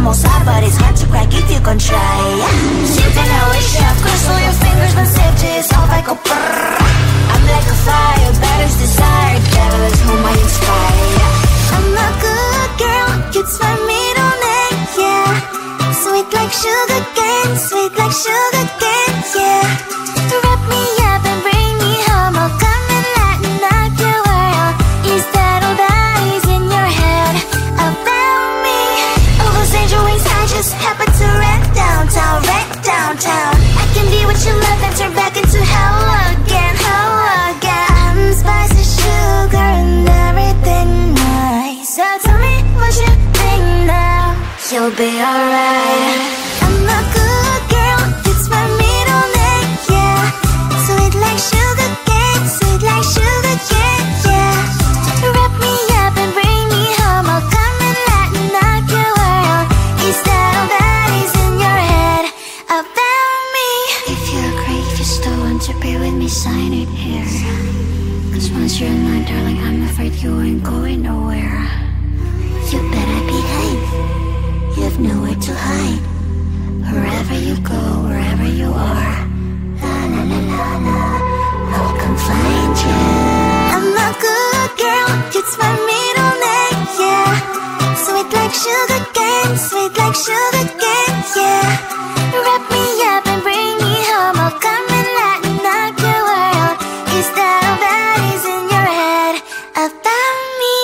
almost hard, but it's hard to crack if you can try. Shit, and I wish you cross all your fingers, but safety is off, I go brrrr. I'm like a fire, batter's desire, devil is whom I inspire. I'm a good girl, it's my middle name, yeah. Sweet like sugar cane, sweet like sugar cane, yeah. Wrap me up and bring me home, I'll come and lighten up your world. Is that all that is in your head about me? All those angel wings I just happen to wreck downtown, wreck downtown. I can be what you love and turn back into hell again, hell again. I'm spicy sugar and everything nice. So tell me what you think now, you'll be alright. I'm a good girl, it's my middle name, yeah. Sweet like sugar cane, sweet like sugar cane, yeah. Wrap me up and bring me home, I'll come and lighten up your world. Is that all that is in your head about me? If you agree, if you still want to be with me, sign it here. Cause once you're mine, darling, I'm afraid you ain't going nowhere. You better behave, you have nowhere to hide. Wherever you go, wherever you are, la la la la la, I'll come find you. I'm a good girl, it's my middle name, yeah. Sweet like sugar cane, sweet like sugar cane, yeah. Wrap me up and bring me home, I'll come and lighten up your world. Is that all that is in your head about me?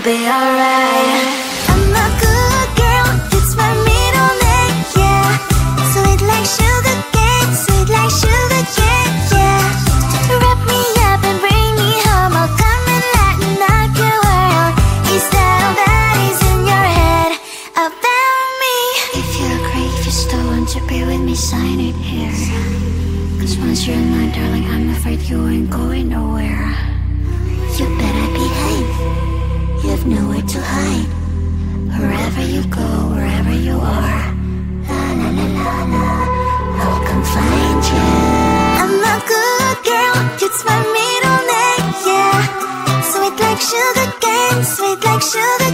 be alright. I'm a good girl, it's my middle name, yeah. Sweet like sugar cane, sweet like sugar cane, yeah. Wrap me up and bring me home, I'll come and lighten up your world. Is that all that is in your head about me? If you agree, if you still want to be with me, sign it here. Cause once you're mine, darling, I'm afraid you ain't going nowhere. You better behave, you have nowhere to hide. Wherever you go, wherever you are, la la la la la, I'll come find you. I'm a good girl, it's my middle name, yeah. Sweet like sugar cane, sweet like sugar